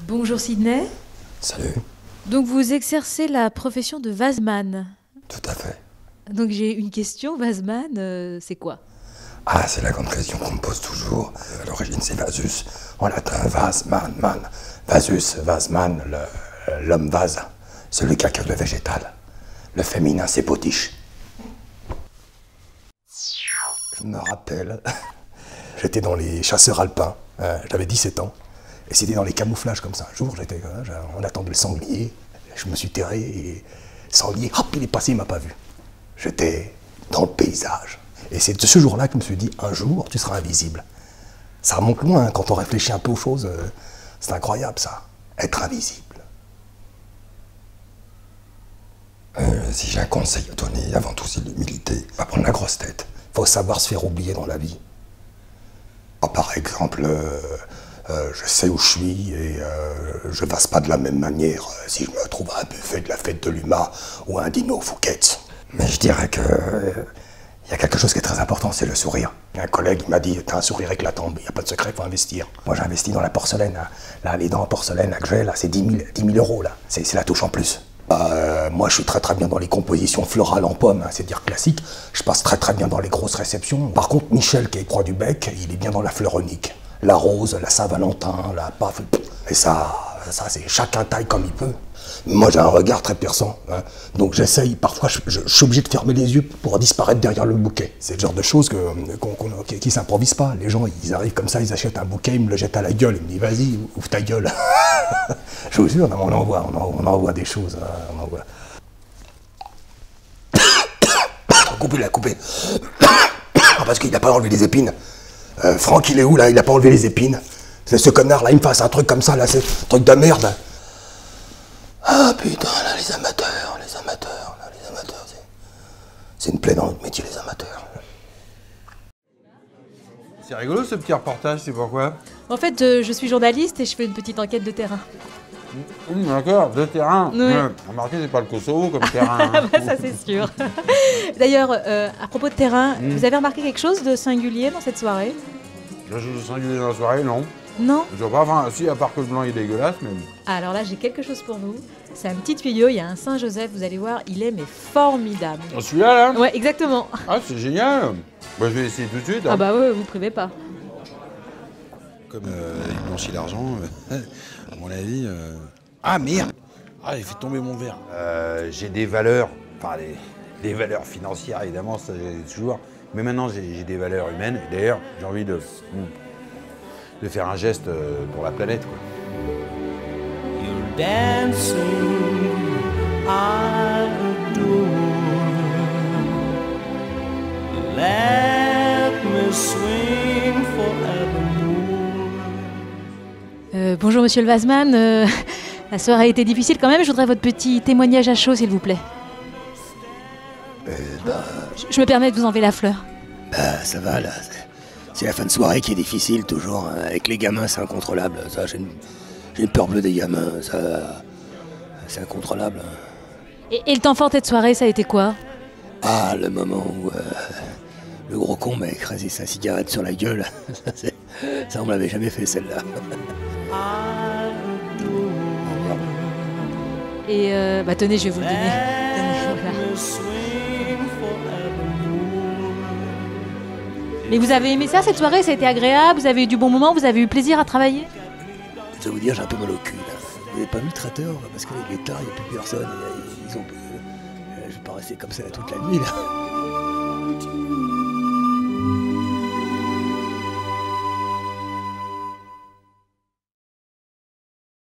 Bonjour Sydney. Salut. Donc vous exercez la profession de vaseman. Tout à fait. Donc j'ai une question, vaseman, c'est quoi? Ah, c'est la grande question qu'on me pose toujours. À l'origine, c'est vasus. En latin, vase, man, man. Vasus, vaseman, l'homme vase. Celui qui accueille le végétal. Le féminin, c'est potiche. Je me rappelle, j'étais dans les chasseurs alpins. J'avais 17 ans. Et c'était dans les camouflages comme ça. Un jour, on attendait le sanglier. Je me suis terré et le sanglier, hop, il est passé, il m'a pas vu. J'étais dans le paysage. Et c'est de ce jour-là que je me suis dit, un jour, tu seras invisible. Ça remonte loin, hein, quand on réfléchit un peu aux choses. C'est incroyable, ça. Être invisible. Si j'ai un conseil à donner, avant tout, c'est l'humilité. Pas prendre la grosse tête. Il faut savoir se faire oublier dans la vie. Par exemple, je sais où je suis et je passe pas de la même manière si je me trouve à un buffet de la fête de l'UMA ou à un dîner au Fouquet's. Mais je dirais que il y a quelque chose qui est très important, c'est le sourire. Un collègue m'a dit, t'as un sourire éclatant, il n'y a pas de secret, il faut investir. Moi j'ai investi dans la porcelaine, là, les dents en porcelaine que j'ai, là, c'est 10 000 euros, là. C'est la touche en plus. Moi je suis très bien dans les compositions florales en pommes, hein, c'est dire classique. Je passe très bien dans les grosses réceptions. Par contre, Michel, qui est Croix du Bec, il est bien dans la fleuronique. La rose, la Saint-Valentin, la paf. Et ça c'est chacun taille comme il peut. Moi j'ai un regard très perçant, hein. Donc j'essaye, parfois je suis obligé de fermer les yeux pour disparaître derrière le bouquet. C'est le genre de choses qui s'improvisent pas. Les gens ils arrivent comme ça, ils achètent un bouquet, ils me le jettent à la gueule, ils me disent vas-y, ouvre ta gueule. Je vous jure, on envoie des choses, hein, on envoie. Coupez. Parce qu'il n'a pas enlevé les épines. Franck il est où là? Il n'a pas enlevé les épines. C'est ce connard là, il me fasse un truc comme ça là, c'est un truc de merde. Ah putain, là, les amateurs, c'est une plaie dans notre métier, les amateurs. C'est rigolo ce petit reportage, c'est pourquoi? En fait, je suis journaliste et je fais une petite enquête de terrain. D'accord, de terrain. Oui. Remarquez, c'est pas le Kosovo comme terrain. Hein. Ça c'est sûr. D'ailleurs, à propos de terrain, vous avez remarqué quelque chose de singulier dans cette soirée? Quelque chose de singulier dans la soirée, non? Non? Je vois pas, enfin, si, à part que le blanc est dégueulasse, mais... Alors là, j'ai quelque chose pour vous. C'est un petit tuyau, il y a un Saint-Joseph, vous allez voir, il est mais formidable. Oh, celui-là, là? Ouais, exactement. Ah, c'est génial. Bah, je vais essayer tout de suite. Hein. Ah bah ouais, vous privez pas. Comme il blanchit l'argent, à mon avis... Ah merde! Ah, il fait tomber mon verre. J'ai des valeurs, enfin des valeurs financières évidemment, ça j'ai toujours. Mais maintenant j'ai des valeurs humaines. Et d'ailleurs, j'ai envie de faire un geste pour la planète, quoi. You're dancing, I adore. Let me swing forevermore. Bonjour monsieur le vaseman, la soirée a été difficile quand même, je voudrais votre petit témoignage à chaud s'il vous plaît. Je me permets de vous enlever la fleur. Bah ça va là, c'est la fin de soirée qui est difficile toujours, hein. Avec les gamins c'est incontrôlable, ça j'ai une peur bleue des gamins, ça c'est incontrôlable. Et le temps fort de cette soirée, ça a été quoi? Ah le moment où le gros con m'a écrasé sa cigarette sur la gueule, ça on me l'avait jamais fait celle-là. Et bah tenez, je vais vous le donner. Tenez, voilà. Mais vous avez aimé ça cette soirée? Ça a été agréable? Vous avez eu du bon moment? Vous avez eu plaisir à travailler? Je vais vous dire, j'ai un peu mal au cul là. Vous n'avez pas vu le traiteur? Parce qu'avec les tards, il n'y a plus personne. Je vais pas rester comme ça toute la nuit là.